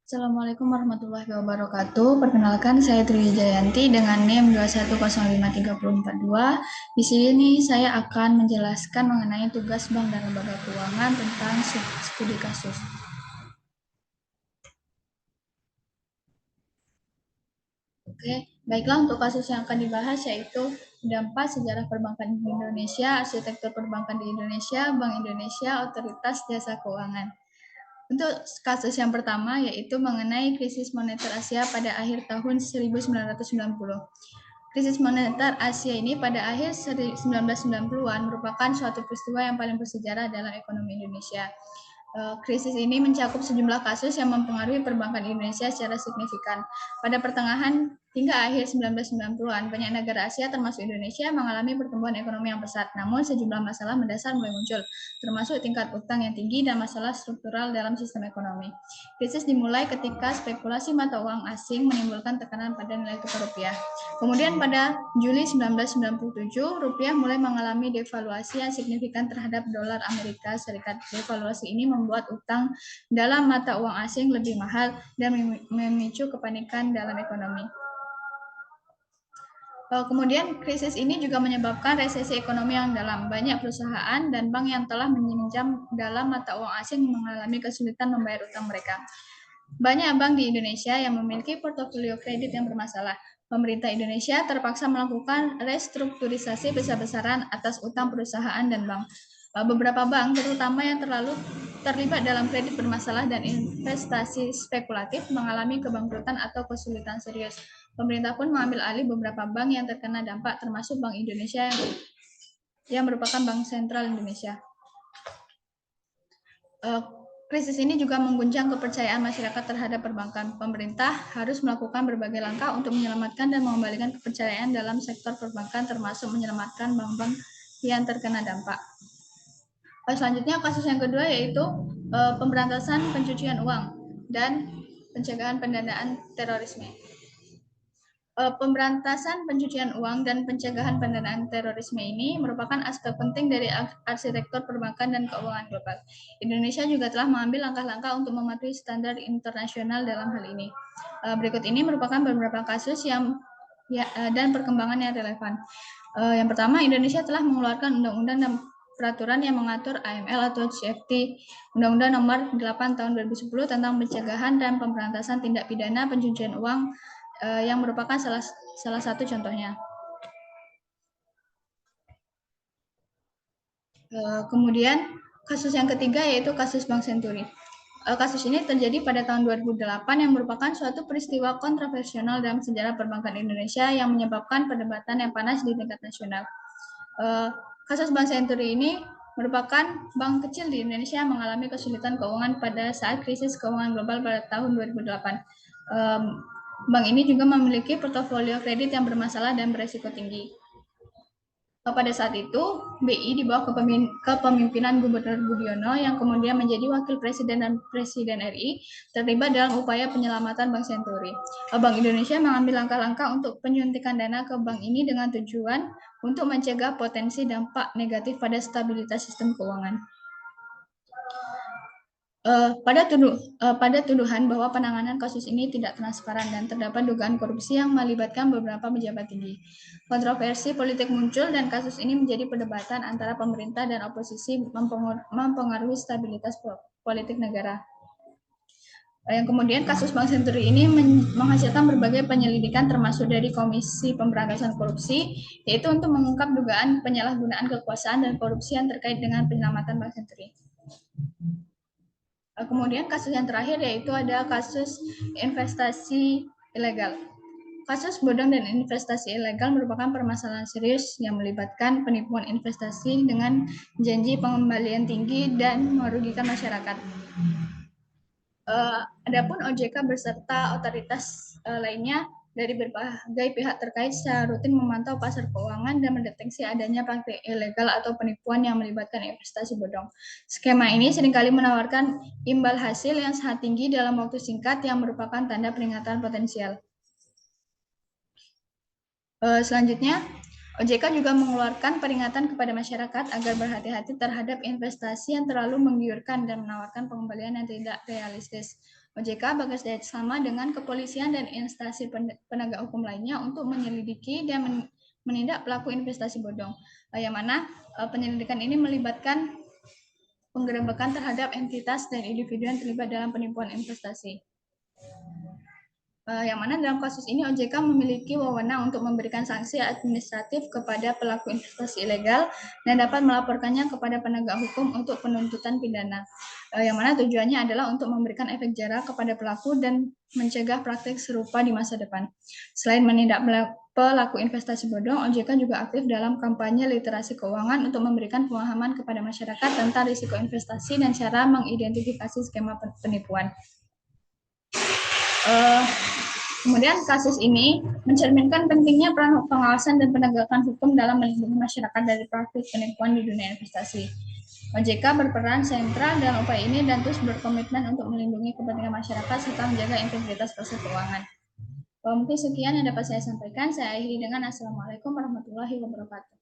Assalamualaikum warahmatullahi wabarakatuh. Perkenalkan, saya Tri Jayanti dengan NIM 2105342. Di sini saya akan menjelaskan mengenai tugas bank dan lembaga keuangan tentang studi kasus. Oke, baiklah untuk kasus yang akan dibahas yaitu dampak sejarah perbankan di Indonesia, arsitektur perbankan di Indonesia, Bank Indonesia, Otoritas Jasa Keuangan. Untuk kasus yang pertama yaitu mengenai krisis moneter Asia pada akhir tahun 1990. Krisis moneter Asia ini pada akhir 1990-an merupakan suatu peristiwa yang paling bersejarah dalam ekonomi Indonesia. Krisis ini mencakup sejumlah kasus yang mempengaruhi perbankan Indonesia secara signifikan. Pada pertengahan hingga akhir 1990-an, banyak negara Asia termasuk Indonesia mengalami pertumbuhan ekonomi yang pesat. Namun sejumlah masalah mendasar mulai muncul, termasuk tingkat utang yang tinggi dan masalah struktural dalam sistem ekonomi. Krisis dimulai ketika spekulasi mata uang asing menimbulkan tekanan pada nilai tukar rupiah. Kemudian pada Juli 1997, rupiah mulai mengalami devaluasi yang signifikan terhadap dolar Amerika Serikat. Devaluasi ini membuat utang dalam mata uang asing lebih mahal dan memicu kepanikan dalam ekonomi. Kemudian krisis ini juga menyebabkan resesi ekonomi yang dalam. Banyak perusahaan dan bank yang telah meminjam dalam mata uang asing mengalami kesulitan membayar utang mereka. Banyak bank di Indonesia yang memiliki portofolio kredit yang bermasalah. Pemerintah Indonesia terpaksa melakukan restrukturisasi besar-besaran atas utang perusahaan dan bank. Beberapa bank, terutama yang terlibat dalam kredit bermasalah dan investasi spekulatif, mengalami kebangkrutan atau kesulitan serius. Pemerintah pun mengambil alih beberapa bank yang terkena dampak, termasuk Bank Indonesia yang merupakan bank sentral Indonesia. Krisis ini juga mengguncang kepercayaan masyarakat terhadap perbankan. Pemerintah harus melakukan berbagai langkah untuk menyelamatkan dan mengembalikan kepercayaan dalam sektor perbankan, termasuk menyelamatkan bank-bank yang terkena dampak. Selanjutnya, kasus yang kedua yaitu pemberantasan pencucian uang dan pencegahan pendanaan terorisme. Pemberantasan pencucian uang dan pencegahan pendanaan terorisme ini merupakan aspek penting dari arsitektur perbankan dan keuangan global. Indonesia juga telah mengambil langkah-langkah untuk mematuhi standar internasional dalam hal ini. Berikut ini merupakan beberapa kasus dan perkembangan yang relevan. Yang pertama, Indonesia telah mengeluarkan undang-undang dan peraturan yang mengatur AML atau CFT, Undang-Undang Nomor 8 Tahun 2010 tentang pencegahan dan pemberantasan tindak pidana pencucian uang yang merupakan salah satu contohnya. Kemudian kasus yang ketiga yaitu kasus Bank Senturi. Kasus ini terjadi pada tahun 2008 yang merupakan suatu peristiwa kontroversial dalam sejarah perbankan Indonesia yang menyebabkan perdebatan yang panas di tingkat nasional. Kasus Bank Senturi ini merupakan bank kecil di Indonesia yang mengalami kesulitan keuangan pada saat krisis keuangan global pada tahun 2008. Bank ini juga memiliki portofolio kredit yang bermasalah dan beresiko tinggi. Pada saat itu, BI di bawah kepemimpinan Gubernur Budiono yang kemudian menjadi Wakil Presiden dan Presiden RI terlibat dalam upaya penyelamatan Bank Senturi. Bank Indonesia mengambil langkah-langkah untuk penyuntikan dana ke bank ini dengan tujuan untuk mencegah potensi dampak negatif pada stabilitas sistem keuangan. Pada tuduhan bahwa penanganan kasus ini tidak transparan dan terdapat dugaan korupsi yang melibatkan beberapa pejabat tinggi. Kontroversi politik muncul dan kasus ini menjadi perdebatan antara pemerintah dan oposisi mempengaruhi stabilitas politik negara. Yang kemudian kasus Bank Senturi ini menghasilkan berbagai penyelidikan termasuk dari Komisi Pemberantasan Korupsi, yaitu untuk mengungkap dugaan penyalahgunaan kekuasaan dan korupsi yang terkait dengan penyelamatan Bank Senturi. Kemudian kasus yang terakhir yaitu ada kasus investasi ilegal. Kasus bodong dan investasi ilegal merupakan permasalahan serius yang melibatkan penipuan investasi dengan janji pengembalian tinggi dan merugikan masyarakat. Adapun OJK beserta otoritas lainnya dari berbagai pihak terkait secara rutin memantau pasar keuangan dan mendeteksi adanya praktik ilegal atau penipuan yang melibatkan investasi bodong. Skema ini seringkali menawarkan imbal hasil yang sangat tinggi dalam waktu singkat yang merupakan tanda peringatan potensial. Selanjutnya, OJK juga mengeluarkan peringatan kepada masyarakat agar berhati-hati terhadap investasi yang terlalu menggiurkan dan menawarkan pengembalian yang tidak realistis. OJK bekerja sama dengan kepolisian dan instansi penegak hukum lainnya untuk menyelidiki dan menindak pelaku investasi bodong. Yang mana penyelidikan ini melibatkan penggerebekan terhadap entitas dan individu yang terlibat dalam penipuan investasi. Yang mana dalam kasus ini OJK memiliki wewenang untuk memberikan sanksi administratif kepada pelaku investasi ilegal dan dapat melaporkannya kepada penegak hukum untuk penuntutan pidana. Yang mana tujuannya adalah untuk memberikan efek jerah kepada pelaku dan mencegah praktik serupa di masa depan. Selain menindak pelaku investasi bodong, OJK juga aktif dalam kampanye literasi keuangan untuk memberikan pemahaman kepada masyarakat tentang risiko investasi dan cara mengidentifikasi skema penipuan. Kemudian kasus ini mencerminkan pentingnya peran pengawasan dan penegakan hukum dalam melindungi masyarakat dari praktik penipuan di dunia investasi. OJK berperan sentral dalam upaya ini dan terus berkomitmen untuk melindungi kepentingan masyarakat serta menjaga integritas proses keuangan. Mungkin sekian yang dapat saya sampaikan. Saya akhiri dengan Assalamualaikum warahmatullahi wabarakatuh.